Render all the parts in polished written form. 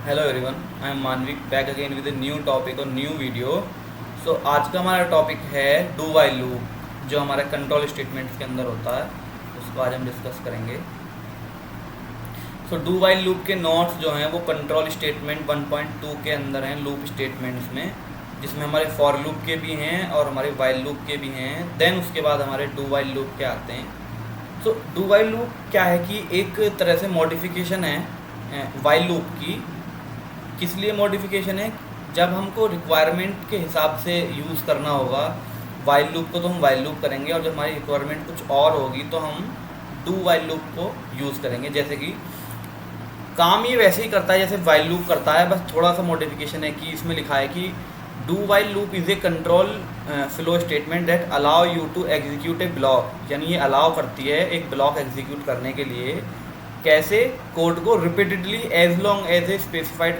Hello everyone, I am Manvik back again with new topic और new video. So आज का हमारा टॉपिक है डू वाइल लूप, जो हमारे कंट्रोल स्टेटमेंट्स के अंदर होता है, उसको आज हम डिस्कस करेंगे। सो डू वाइल लूप के नोट्स जो हैं वो कंट्रोल स्टेटमेंट 1.2 के अंदर हैं, लूप स्टेटमेंट्स में, जिसमें हमारे फॉर लूप के भी हैं और हमारे वाइल लूप के भी हैं। देन उसके बाद हमारे डू वाइल लूप के आते हैं। सो डू वाइल लूप क्या है कि एक तरह से मॉडिफिकेशन है वाइल लूप की। किस लिए मॉडिफिकेशन है? जब हमको रिक्वायरमेंट के हिसाब से यूज़ करना होगा वाइल लूप को तो हम वाइल लूप करेंगे, और जब हमारी रिक्वायरमेंट कुछ और होगी तो हम डू वाइल लूप को यूज़ करेंगे। जैसे कि काम ये वैसे ही करता है जैसे वाइल लूप करता है, बस थोड़ा सा मॉडिफिकेशन है कि इसमें लिखा है कि do while loop is a control flow statement that allow you to execute a block, यानी ये अलाउ करती है एक ब्लॉक एग्जीक्यूट करने के लिए। कैसे? कोड को repeatedly as long as a specified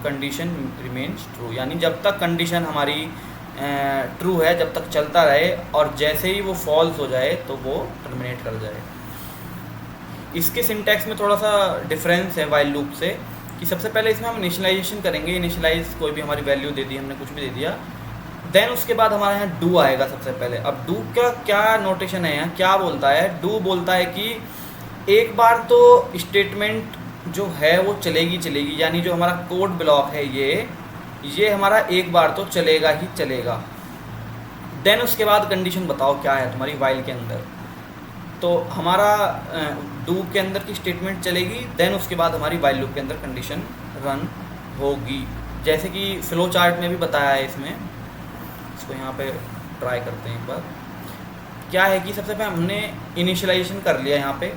condition remains true, यानी जब तक कंडीशन हमारी ट्रू है जब तक चलता रहे, और जैसे ही वो फॉल्स हो जाए तो वो टर्मिनेट कर जाए। इसके सिंटैक्स में थोड़ा सा डिफरेंस है वाइल लूप से, कि सबसे पहले इसमें हम इनिशियलाइजेशन करेंगे। इनिशियलाइज कोई भी हमारी वैल्यू दे दी, हमने कुछ भी दे दिया, देन उसके बाद हमारे यहाँ डू आएगा सबसे पहले। अब डू का क्या नोटेशन है, यहाँ क्या बोलता है? डू बोलता है कि एक बार तो स्टेटमेंट जो है वो चलेगी, यानी जो हमारा कोड ब्लॉक है ये हमारा एक बार तो चलेगा ही चलेगा। देन उसके बाद कंडीशन बताओ क्या है तुम्हारी वाइल के अंदर। तो हमारा डू के अंदर की स्टेटमेंट चलेगी, देन उसके बाद हमारी वाइल लूप के अंदर कंडीशन रन होगी, जैसे कि फ्लो चार्ट में भी बताया है। इसको यहाँ पे ट्राई करते हैं एक बार। क्या है कि सबसे पहले हमने इनिशियलाइजेशन कर लिया, यहाँ पे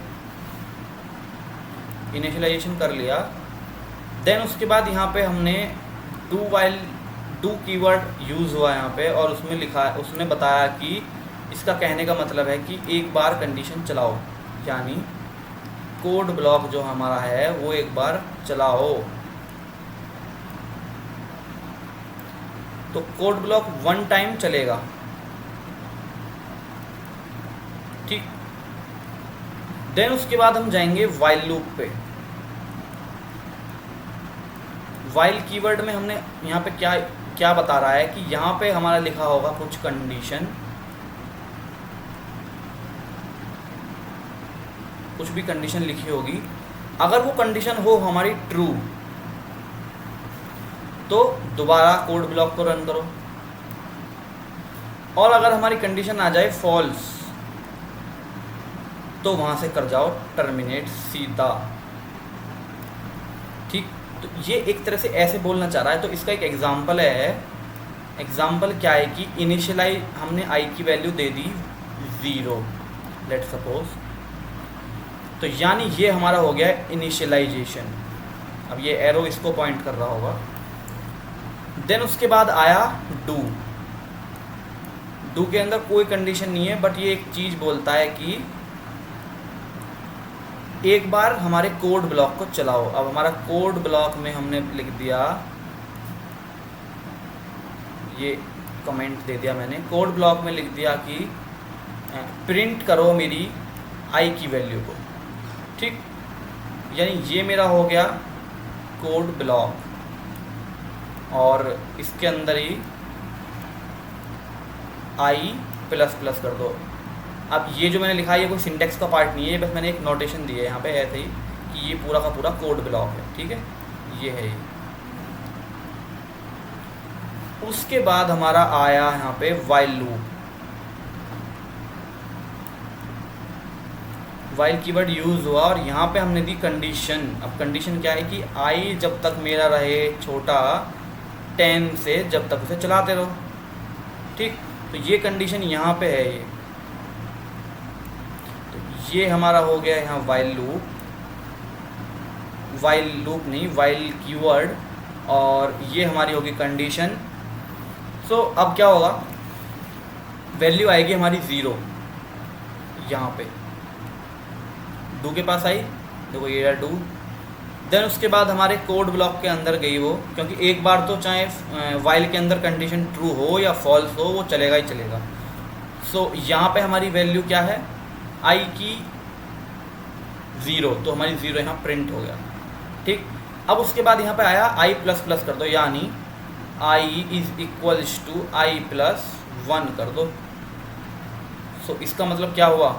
इनिशियलाइजेशन कर लिया। देन उसके बाद यहाँ पे हमने डू कीवर्ड यूज़ हुआ यहाँ पे, और उसमें लिखा है, उसने बताया कि इसका कहने का मतलब है कि एक बार कंडीशन चलाओ, यानी कोड ब्लॉक जो हमारा है वो एक बार चलाओ। तो कोड ब्लॉक 1 टाइम चलेगा, ठीक। देन उसके बाद हम जाएंगे वाइल लूप पे। वाइल कीवर्ड में हमने यहाँ पे क्या क्या बता रहा है कि यहाँ पे हमारा लिखा होगा कुछ कंडीशन, कुछ भी कंडीशन लिखी होगी। अगर वो कंडीशन हो हमारी ट्रू, तो दोबारा कोड ब्लॉक को रन करो, और अगर हमारी कंडीशन आ जाए फॉल्स, तो वहाँ से कर जाओ टर्मिनेट सीधा, ठीक। तो ये एक तरह से ऐसे बोलना चाह रहा है। तो इसका एक एग्जांपल है। एग्जांपल क्या है कि इनिशियलाइज हमने आई की वैल्यू दे दी 0, लेट सपोज, तो यानी ये हमारा हो गया इनिशियलाइजेशन। अब ये एरो इसको पॉइंट कर रहा होगा। देन उसके बाद आया डू के अंदर कोई कंडीशन नहीं है, बट ये एक चीज़ बोलता है कि एक बार हमारे कोड ब्लॉक को चलाओ। अब हमारा कोड ब्लॉक में हमने लिख दिया, ये कमेंट दे दिया मैंने, कोड ब्लॉक में लिख दिया कि प्रिंट करो मेरी आई की वैल्यू को, ठीक। यानी ये मेरा हो गया कोड ब्लॉक, और इसके अंदर ही i++ कर दो। अब ये जो मैंने लिखा है ये कोई सिंटेक्स का पार्ट नहीं है, बस मैंने एक नोटेशन दी है यहाँ पे ऐसे ही कि ये पूरा का पूरा कोड ब्लॉक है, ठीक है। ये है ये। उसके बाद हमारा आया यहाँ पे while loop. While keyword use हुआ, और यहाँ पे हमने दी कंडीशन। अब कंडीशन क्या है कि i जब तक मेरा रहे छोटा 10 से, जब तक उसे चलाते रहो, ठीक। तो ये कंडीशन यहाँ पे है। ये हमारा हो गया यहाँ वाइल लूप नहीं, वाइल कीवर्ड, और ये हमारी होगी कंडीशन। सो अब क्या होगा, वैल्यू आएगी हमारी 0 यहाँ पे, डू के पास आई, देखो ये डू। देन उसके बाद हमारे कोड ब्लॉक के अंदर गई वो, क्योंकि एक बार तो चाहे वाइल के अंदर कंडीशन ट्रू हो या फॉल्स हो, वो चलेगा ही चलेगा। सो यहाँ पे हमारी वैल्यू क्या है, आई की 0, तो हमारी 0 यहाँ प्रिंट हो गया, ठीक। अब उसके बाद यहाँ पे आया आई प्लस प्लस कर दो, यानी I is equals to I plus 1 कर दो। सो इसका मतलब क्या हुआ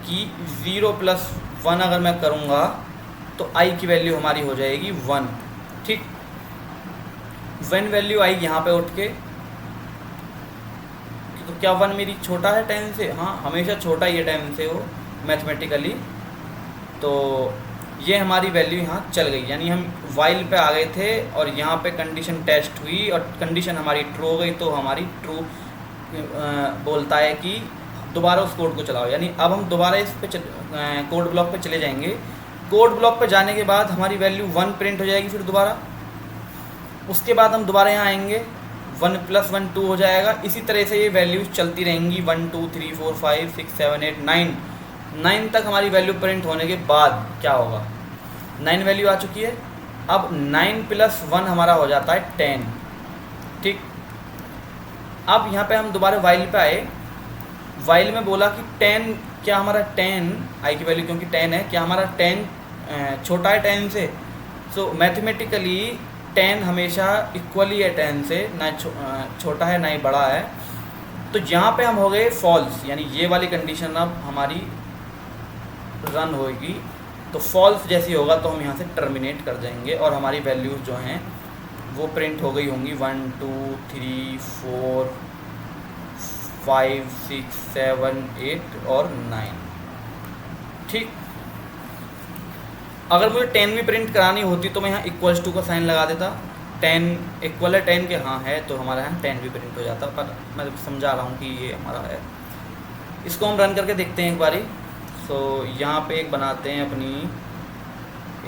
कि 0 प्लस 1 अगर मैं करूँगा तो आई की वैल्यू हमारी हो जाएगी 1। ठीक, व्हेन वैल्यू आई यहाँ पे उठ के, तो क्या 1 मेरी छोटा है 10 से? हाँ, हमेशा छोटा ही है 10 से वो मैथमेटिकली। तो ये हमारी वैल्यू यहाँ चल गई, यानी हम वाइल पे आ गए थे और यहाँ पे कंडीशन टेस्ट हुई और कंडीशन हमारी ट्रू हो गई, तो हमारी ट्रू बोलता है कि दोबारा उस कोड को चलाओ। यानी अब हम दोबारा इस पे कोड ब्लॉक पे चले जाएंगे। कोड ब्लॉक पे जाने के बाद हमारी वैल्यू 1 प्रिंट हो जाएगी, फिर दोबारा उसके बाद हम दोबारा यहाँ आएंगे, 1 + 1 2 हो जाएगा। इसी तरह से ये वैल्यूज चलती रहेंगी, 1 2 3 4 5 6 7 8 9 तक हमारी वैल्यू प्रिंट होने के बाद क्या होगा, 9 वैल्यू आ चुकी है। अब 9 + 1 हमारा हो जाता है 10। ठीक, अब यहाँ पे हम दोबारा वाइल पे आए। वाइल में बोला कि 10, क्या हमारा 10 आई की वैल्यू क्योंकि 10 है, क्या हमारा 10 छोटा है 10 से? सो मैथमेटिकली 10 हमेशा इक्वली है 10 से, ना छोटा है ना ही बड़ा है। तो यहाँ पे हम हो गए फॉल्स, यानी ये वाली कंडीशन अब हमारी रन होगी। तो फॉल्स जैसी होगा तो हम यहाँ से टर्मिनेट कर जाएंगे और हमारी वैल्यूज़ जो हैं वो प्रिंट हो गई होंगी 1 2 3 4 5 6 7 8 और 9। ठीक, अगर मुझे 10 भी प्रिंट करानी होती तो मैं यहाँ इक्वल्स टू का साइन लगा देता। 10 इक्वल है 10 के, हाँ है, तो हमारा यहाँ 10 भी प्रिंट हो जाता। पर मैं समझा रहा हूँ कि ये हमारा है। इसको हम रन करके देखते हैं एक बारी। सो यहाँ पे एक बनाते हैं अपनी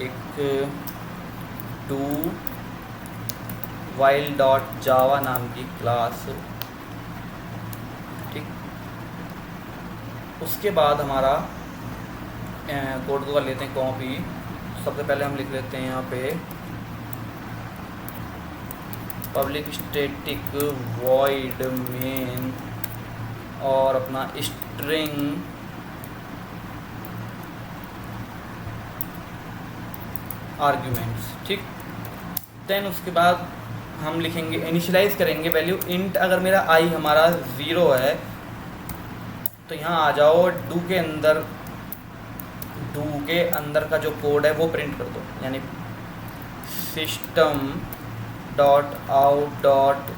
एक डू वाइल डॉट जावा नाम की क्लास। ठीक, उसके बाद हमारा कोड को कर लेते हैं कॉपी। सबसे पहले हम लिख लेते हैं यहाँ पे पब्लिक स्टैटिक वॉइड मेन और अपना स्ट्रिंग आर्ग्यूमेंट्स। ठीक, देन उसके बाद हम लिखेंगे, इनिशियलाइज करेंगे वैल्यू इंट। अगर मेरा आई हमारा 0 है तो यहाँ आ जाओ, डू के अंदर का जो कोड है वो प्रिंट कर दो, यानी system dot out dot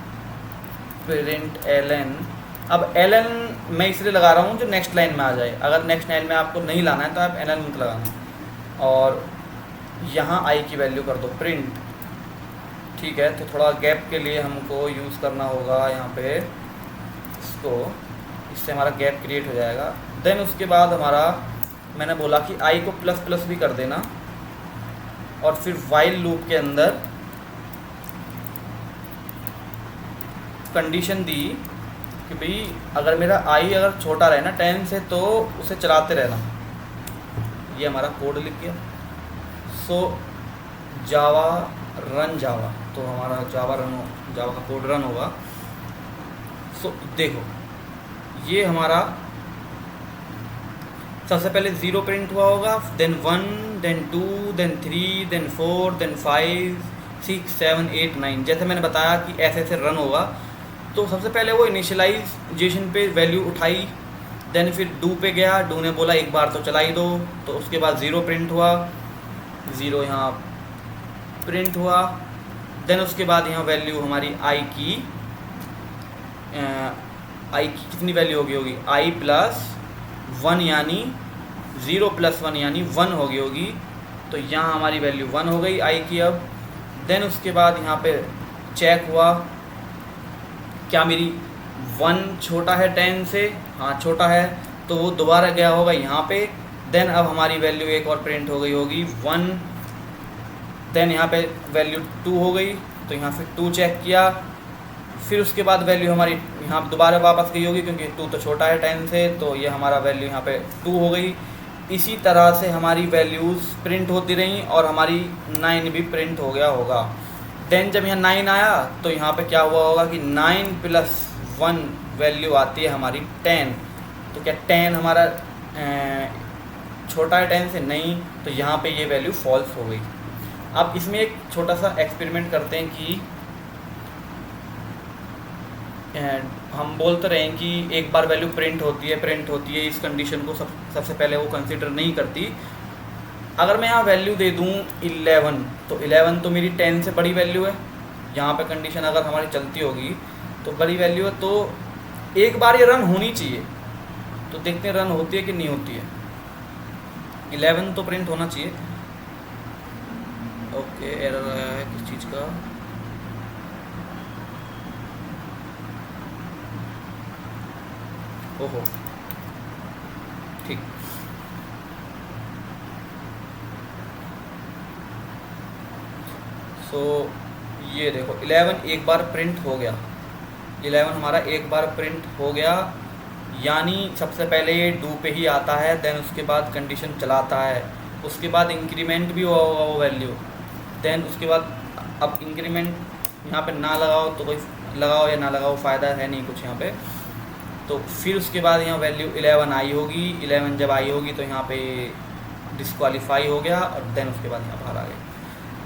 print ln। अब ln मैं इसलिए लगा रहा हूँ जो नेक्स्ट लाइन में आ जाए। अगर नेक्स्ट लाइन में आपको नहीं लाना है तो आप ln मत लगाना। और यहाँ आई की वैल्यू कर दो प्रिंट। ठीक है, तो थोड़ा गैप के लिए हमको यूज़ करना होगा यहाँ पे इसको, इससे हमारा गैप क्रिएट हो जाएगा। देन उसके बाद हमारा, मैंने बोला कि आई को प्लस प्लस भी कर देना और फिर वाइल लूप के अंदर कंडीशन दी कि भाई अगर मेरा आई अगर छोटा रहे ना 10 से तो उसे चलाते रहना। ये हमारा कोड लिख गया। सो जावा रन जावा, तो हमारा जावा का कोड रन होगा। सो देखो, ये हमारा सबसे पहले 0 प्रिंट हुआ होगा, then 1 then 2 then 3 then 4 then 5 6 7 8 9। जैसे मैंने बताया कि ऐसे ऐसे रन होगा। तो सबसे पहले वो इनिशियलाइजेशन पे वैल्यू उठाई, देन फिर डू पे गया, डू ने बोला एक बार तो चलाई दो, तो उसके बाद 0 प्रिंट हुआ, 0 यहाँ प्रिंट हुआ। देन उसके बाद यहाँ वैल्यू हमारी आई की कितनी वैल्यू होगी आई प्लस 1, यानी 0 + 1 यानी 1 हो गई होगी। तो यहाँ हमारी वैल्यू 1 हो गई आई की अब। देन उसके बाद यहाँ पे चेक हुआ क्या मेरी 1 छोटा है 10 से, हाँ छोटा है, तो वो दोबारा गया होगा यहाँ पे। देन अब हमारी वैल्यू एक और प्रिंट हो गई होगी 1। देन यहाँ पे वैल्यू 2 हो गई, तो यहाँ से 2 चेक किया। फिर उसके बाद वैल्यू हमारी यहाँ दोबारा वापस गई होगी क्योंकि 2 तो छोटा है 10 से, तो ये हमारा वैल्यू यहाँ पे 2 हो गई। इसी तरह से हमारी वैल्यूज़ प्रिंट होती रहीं और हमारी 9 भी प्रिंट हो गया होगा। देन जब यहाँ 9 आया तो यहाँ पे क्या हुआ होगा कि 9 + 1 वैल्यू आती है हमारी 10। तो क्या 10 हमारा छोटा है 10 से? नहीं, तो यहाँ पे ये वैल्यू फॉल्स हो गई। अब इसमें एक छोटा सा एक्सपेरिमेंट करते हैं कि हम बोलते रहे हैं कि एक बार वैल्यू प्रिंट होती है, इस कंडीशन को सबसे पहले वो कंसिडर नहीं करती। अगर मैं यहाँ वैल्यू दे दूँ 11, तो 11 तो मेरी 10 से बड़ी वैल्यू है। यहाँ पे कंडीशन अगर हमारी चलती होगी तो बड़ी वैल्यू है, तो एक बार ये रन होनी चाहिए। तो देखते हैं रन होती है कि नहीं होती है। 11 तो प्रिंट होना चाहिए। ओके, एरर आया है किस चीज़ का? ओहो, ठीक। सो ये देखो 11 एक बार प्रिंट हो गया। 11 हमारा एक बार प्रिंट हो गया, यानी सबसे पहले ये डू पे ही आता है, देन उसके बाद कंडीशन चलाता है, उसके बाद इंक्रीमेंट भी हुआ होगा वो वैल्यू, देन उसके बाद अब इंक्रीमेंट यहाँ पे ना लगाओ तो कोई लगाओ या ना लगाओ फ़ायदा है नहीं कुछ यहाँ पे। तो फिर उसके बाद यहाँ वैल्यू 11 आई होगी। 11 जब आई होगी तो यहाँ पे डिस्क्वालीफाई हो गया और देन उसके बाद यहाँ बाहर आ गया।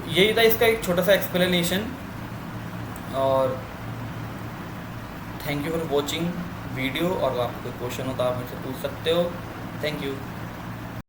यही था इसका एक छोटा सा एक्सप्लेनेशन। और thank you for watching video. और आपको कोई क्वेश्चन हो तो आप मुझसे पूछ सकते हो। Thank you.